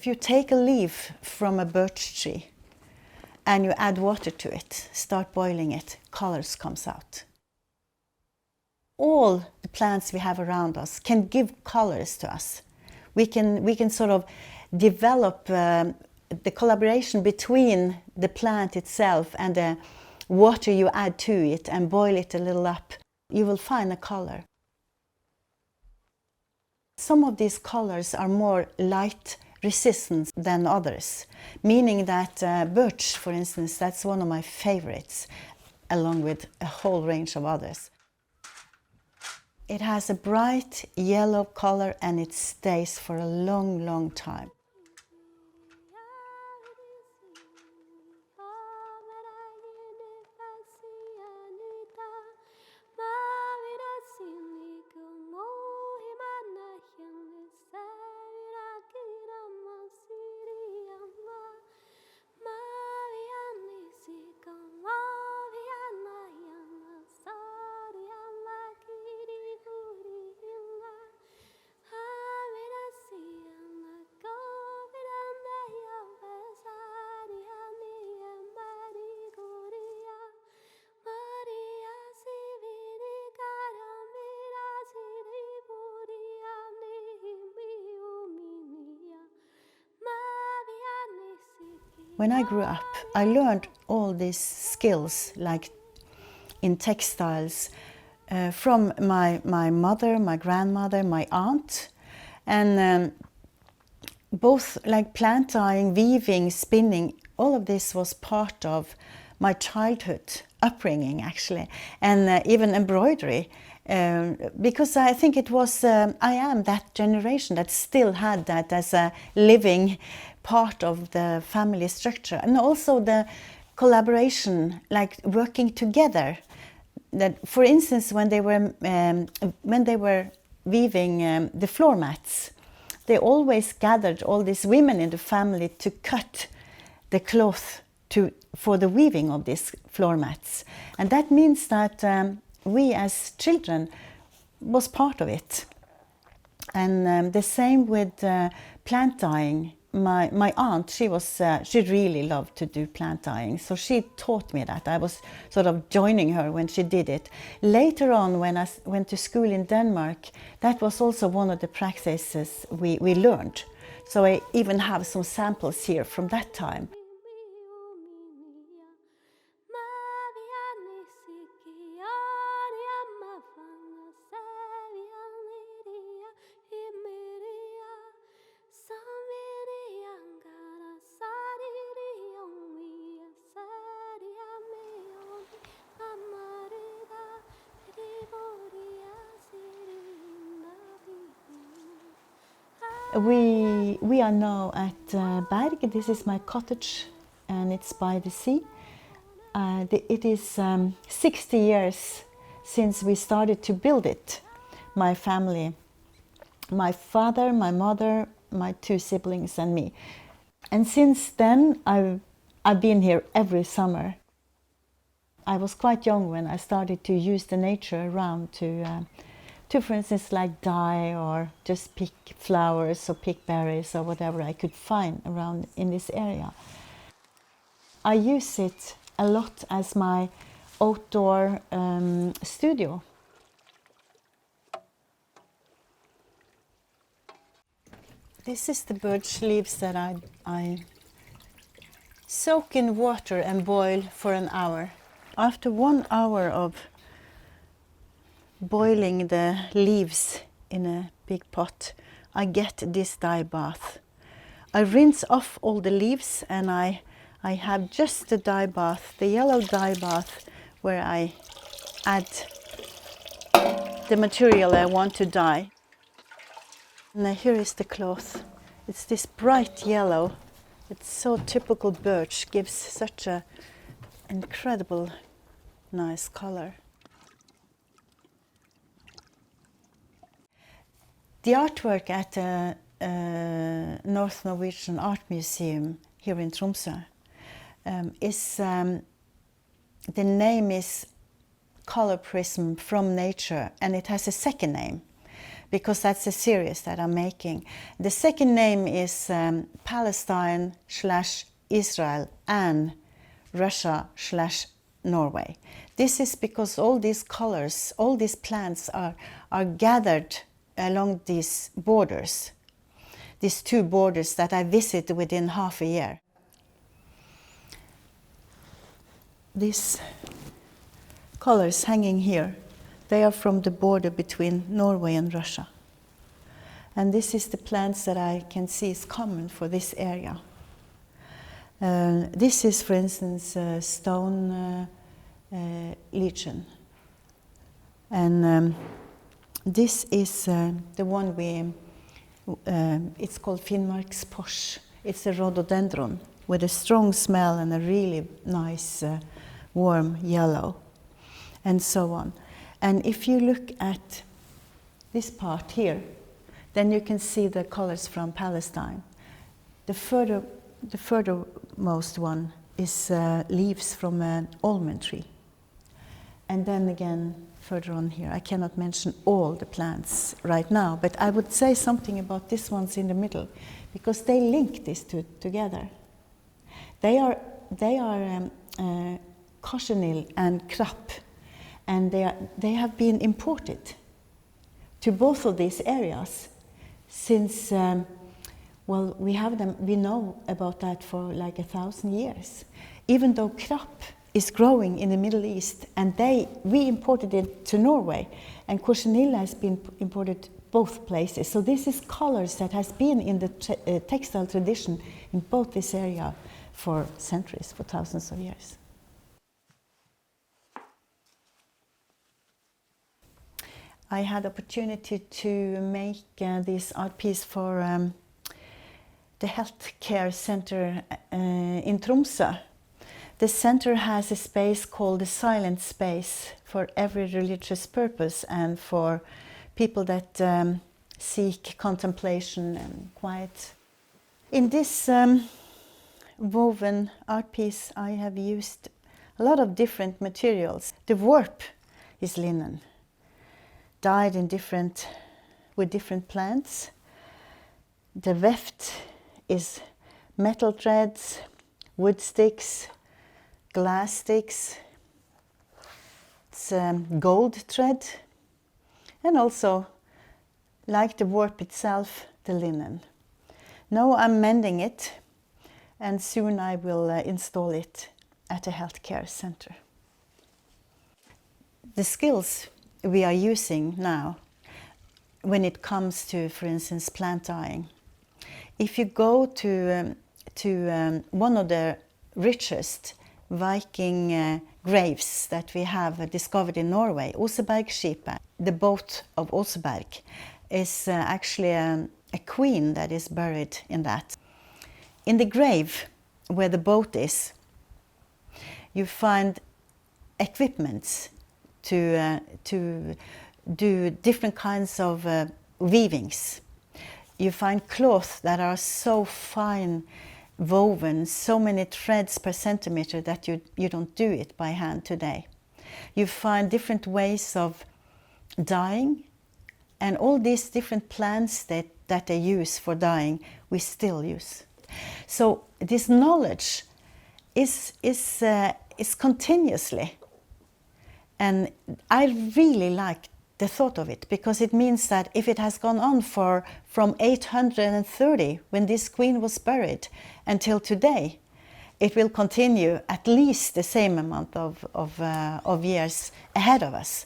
if you take a leaf from a birch tree and you add water to it, start boiling it, colors comes out. All the plants we have around us can give colors to us. We can sort of develop the collaboration between the plant itself and the water you add to it and boil it a little up. You will find a color. Some of these colors are more light resistant than others, meaning that birch, for instance, that's one of my favorites, along with a whole range of others. It has a bright yellow color and it stays for a long, long time. When I grew up, I learned all these skills, like in textiles, from my mother, my grandmother, my aunt, and both like plant dyeing, weaving, spinning, all of this was part of my childhood upbringing, actually, and even embroidery, because I think it was, I am that generation that still had that as a living part of the family structure, and also the collaboration, like working together. That, for instance, when they were weaving the floor mats, they always gathered all these women in the family to cut the cloth for the weaving of these floor mats, and that means that we as children was part of it. And the same with plant dyeing. My aunt, she really loved to do plant dyeing, so she taught me that. I was sort of joining her when she did it. Later on, when I went to school in Denmark, that was also one of the practices we learned. So I even have some samples here from that time. We are now at Berg. This is my cottage and it's by the sea. It is 60 years since we started to build it, my family, my father, my mother, my two siblings and me. And since then I've been here every summer. I was quite young when I started to use the nature around to, for instance, like dye or just pick flowers or pick berries or whatever I could find around in this area. I use it a lot as my outdoor studio. This is the birch leaves that I soak in water and boil for an hour. After 1 hour of boiling the leaves in a big pot, I get this dye bath. I rinse off all the leaves and I have just the dye bath, the yellow dye bath, where I add the material I want to dye. And here is the cloth. It's this bright yellow. It's so typical birch, gives such an incredible nice color. The artwork at the North Norwegian Art Museum here in Tromsø the name is Colour Prism from Nature, and it has a second name because that's a series that I'm making. The second name is Palestine / Israel and Russia / Norway. This is because all these colors, all these plants are gathered along these borders, these two borders that I visit within half a year. These colors hanging here, they are from the border between Norway and Russia. And this is the plants that I can see is common for this area. This is, for instance, stone lichen. And this is the one it's called Finnmark's Porsche. It's a rhododendron with a strong smell and a really nice warm yellow, and so on. And if you look at this part here, then you can see the colors from Palestine. The furthermost one is leaves from an almond tree. And then again, further on here, I cannot mention all the plants right now, but I would say something about these ones in the middle, because they link these two together. They are cochineal and krapp, and they have been imported to both of these areas since, well, we know about that for like 1,000 years. Even though krapp is growing in the Middle East, and we imported it to Norway, and cochineal has been imported both places. So this is colors that has been in the textile tradition in both this area for centuries, for thousands of years. I had opportunity to make this art piece for the healthcare center in Tromsø. The center has a space called the silent space for every religious purpose and for people that seek contemplation and quiet. In this woven art piece, I have used a lot of different materials. The warp is linen, dyed with different plants. The weft is metal threads, wood sticks, glass sticks. It's gold thread, and also, like the warp itself, the linen. Now I'm mending it, and soon I will install it at a healthcare center. The skills we are using now, when it comes to, for instance, plant dyeing, if you go to one of the richest Viking graves that we have discovered in Norway, Osebergskipet, the boat of Oseberg, is actually a queen that is buried in that. In the grave where the boat is, you find equipment to do different kinds of weavings. You find cloth that are so fine woven, so many threads per centimeter that you don't do it by hand today. You find different ways of dyeing, and all these different plants that they use for dyeing, we still use. So this knowledge is continuously, and I really like the thought of it, because it means that if it has gone on from 830, when this queen was buried, until today, it will continue at least the same amount of years ahead of us.